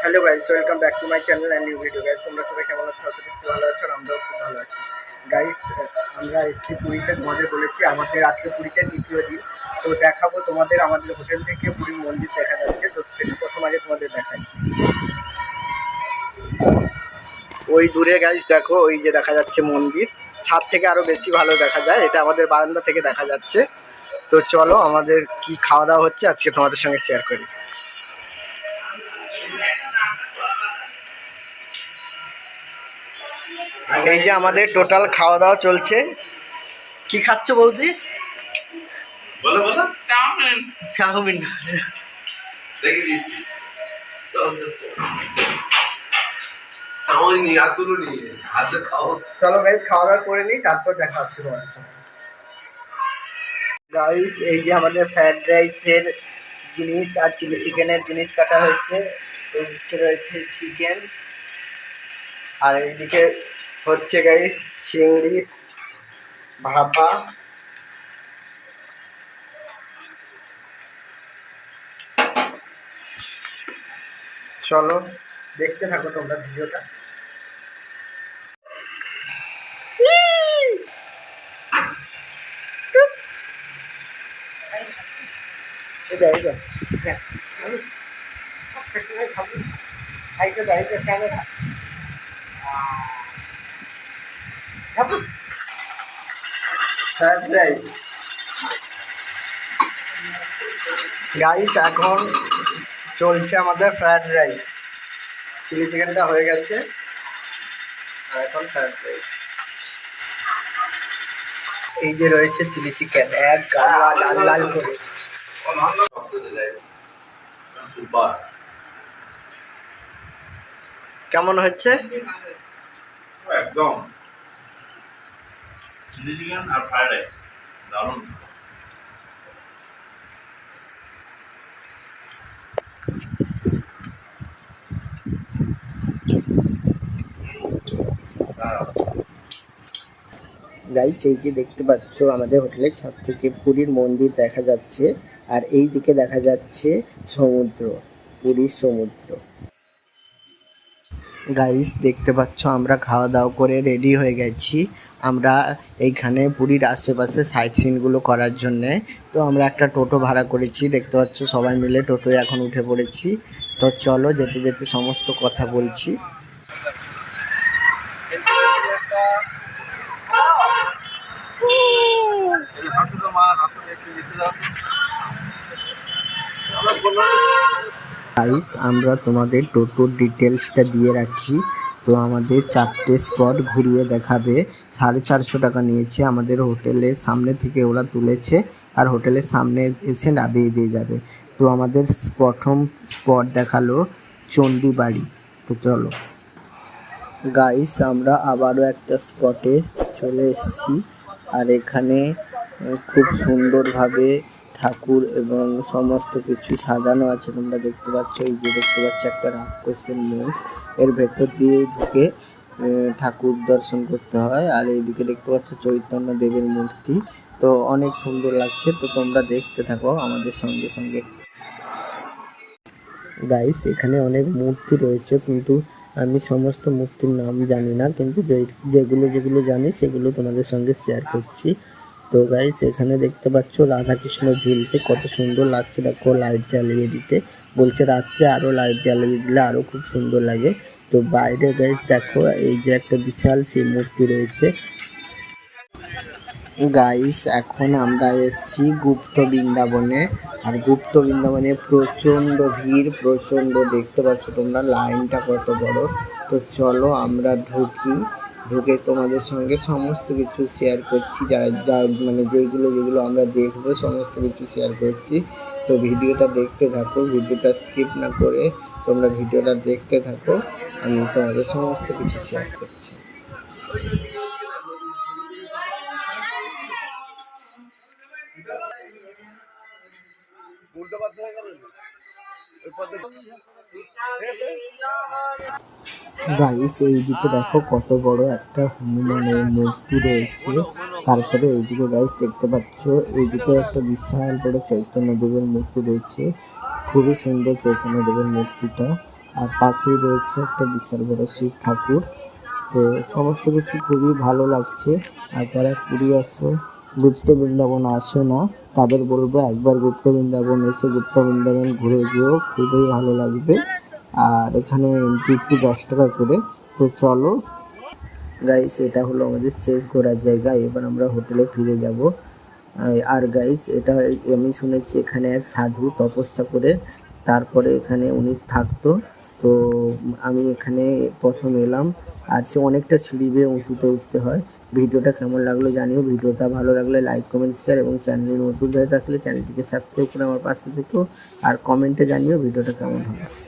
Hello guys, welcome back to my channel and new video. Guys, তোমরা সবাই কেমন আছো? আশা করছি ভালো আছো, আমরাও খুব ভালো আছি। গাইস, আমরা এসেছি পুরীতে। তোমাদের বলেছি আমাদের আজকে পুরীতে দ্বিতীয় দিন। তো দেখাবো তোমাদের আমাদের হোটেল থেকে পুরীর মন্দির দেখা যাচ্ছে। তো সেটা প্রথম আগে তোমাদের দেখাই। ওই দূরে গাইস দেখো, ওই যে দেখা যাচ্ছে মন্দির। ছাদ থেকে আরো বেশি ভালো দেখা যায়, এটা আমাদের বারান্দা থেকে দেখা যাচ্ছে। তো চলো আমাদের কি খাওয়া দাওয়া হচ্ছে আজকে তোমাদের সঙ্গে শেয়ার করি। এই যে আমাদের টোটাল খাওয়া দাওয়া চলছে। কি খাচ্ছ বৌদি? বলো বলো। চাউমিন। চাউমিন দেখে দিচ্ছি। খাওয়াইনি, আর তুলো নিয়ে হাতে খাও। চলো গাইস, খাওয়া দাওয়া করে নিই, তারপর দেখা হচ্ছে তোমাদের সঙ্গে। গাইস, এই যে আমাদের ফ্রাইড রাইসের জিনিস আর চিলি চিকেনের জিনিস কাটা হয়েছে। এইদিকে রয়েছে চিকেন, আর এইদিকে হচ্ছে গাইস চিংড়ি ভাপা। চলো দেখতে থাকো তোমরা ভিডিওটা। গাইস, এখন চলছে আমাদের ফ্রাইড রাইস। চিলি চিকেনটা হয়ে গেছে, আর এখন ফ্রাইড রাইস। এই যে রয়েছে চিলি চিকেন, এক গামলা লাল লাল করে। কেমন হচ্ছে? একদম চিলি চিকেন আর ফ্রাইড রাইস দারুণ। গাইস, এই যে দেখতে পাচ্ছ আমাদের হোটেলের ছাদ থেকে পুরীর মন্দির দেখা যাচ্ছে, আর এই দিকে দেখা যাচ্ছে সমুদ্র, পুরীর সমুদ্র। গাইস, দেখতে পাচ্ছ আমরা খাওয়া দাওয়া করে রেডি হয়ে গেছি। আমরা এইখানে পুরীর আশেপাশে সাইট সিনগুলো করার জন্যে তো আমরা একটা টোটো ভাড়া করেছি। দেখতে পাচ্ছ সবাই মিলে টোটোয় এখন উঠে পড়েছি। তো চলো যেতে যেতে সমস্ত কথা বলছি। গাইস, আমরা তোমাদের টোটোর ডিটেলসটা দিয়ে রাখি। তো আমাদের 4টে স্পট ঘুরিয়ে দেখাবে। 450 টাকা নিয়েছে। আমাদের হোটেলের সামনে থেকে ওরা তুলেছে, আর হোটেলের সামনে এসে নামিয়ে দিয়ে যাবে। তো আমাদের প্রথম স্পট দেখালো চণ্ডীবাড়ি। তো চলো গাইস, আমরা আবারও একটা স্পটে চলে এসেছি, আর এখানে খুব সুন্দরভাবে ঠাকুর এবং সমস্ত কিছু সাজানো আছে। তোমরা দেখতে পাচ্ছ, এই যে দেখতে পাচ্ছ একটা রাক্ষসের মুখ, এর ভেতর দিয়ে ঢুকে ঠাকুর দর্শন করতে হয়। আর এইদিকে দেখতে পাচ্ছ চৈতন্য দেবের মূর্তি। তো অনেক সুন্দর লাগছে। তো তোমরা দেখতে থাকো আমাদের সঙ্গে সঙ্গে। গাইস, এখানে অনেক মূর্তি রয়েছে, কিন্তু আমি সমস্ত মূর্তির নাম জানি না, কিন্তু যেগুলো জানি সেগুলো তোমাদের সঙ্গে শেয়ার করছি। তো গাইস, এখানে দেখতে পাচ্ছ রাধাকৃষ্ণ ঝুলতে, কত সুন্দর লাগছে দেখো। লাইট জ্বালিয়ে দিতে বলছে, রাত্রে আরও লাইট জ্বালিয়ে দিলে আরও খুব সুন্দর লাগে। তো বাইরে গাইস দেখো, এই যে একটা বিশাল শিব মূর্তি রয়েছে। গাইস, এখন আমরা এসেছি গুপ্ত বৃন্দাবনে, আর গুপ্ত বৃন্দাবনে প্রচণ্ড ভিড়, প্রচণ্ড। দেখতে পাচ্ছ তোমরা লাইনটা কত বড়। তো চলো আমরা ঢুকে তোমাদের সঙ্গে সমস্ত কিছু শেয়ার করছি। যা মানে যেগুলো আমরা দেখবো সমস্ত কিছু শেয়ার করছি। তো ভিডিওটা দেখতে থাকো, ভিডিওটা স্কিপ না করে তোমরা ভিডিওটা দেখতে থাকো। আমি তোমাদের সমস্ত কিছু শেয়ার করছি। গাইস, এইদিকে দেখো কত বড় একটা হনুমানের মূর্তি রয়েছে। তারপরে এইদিকে গাইস দেখতে পাচ্ছ, এইদিকে একটা বিশাল বড় চৈতন্য দেবের মূর্তি রয়েছে। খুবই সুন্দর চৈতন্য দেবের মূর্তিটা। আর পাশেই রয়েছে একটা বিশাল বড় শিব ঠাকুর। তো সমস্ত কিছু খুবই ভালো লাগছে। আর যারা পুরী আসো, গুপ্ত বৃন্দাবন আসো না, তাদের বলবো একবার গুপ্ত বৃন্দাবন এসে গুপ্ত বৃন্দাবন ঘুরে যেও, খুবই ভালো লাগবে। আর এখানে এন্ট্রি ফি 10 টাকা করে। তো চলো গাইস, এটা হলো আমাদের শেষ ঘোরার জায়গা। এবার আমরা হোটেলে ফিরে যাব। আর গাইস, এটা আমি শুনেছি এখানে এক সাধু তপস্যা করে তারপরে এখানে উনি থাকতো। তো আমি এখানে প্রথম এলাম। আর সে অনেকটা সিঁড়ি বেয়ে উঁচুতে উঠতে হয়। ভিডিওটা কেমন লাগলো জানিও। ভিডিওটা ভালো লাগলে লাইক, কমেন্ট, শেয়ার এবং চ্যানেলে নতুন হয়ে থাকলে চ্যানেলটিকে সাবস্ক্রাইব করে আমার পাশে থেকো। আর কমেন্টে জানিও ভিডিওটা কেমন হলো।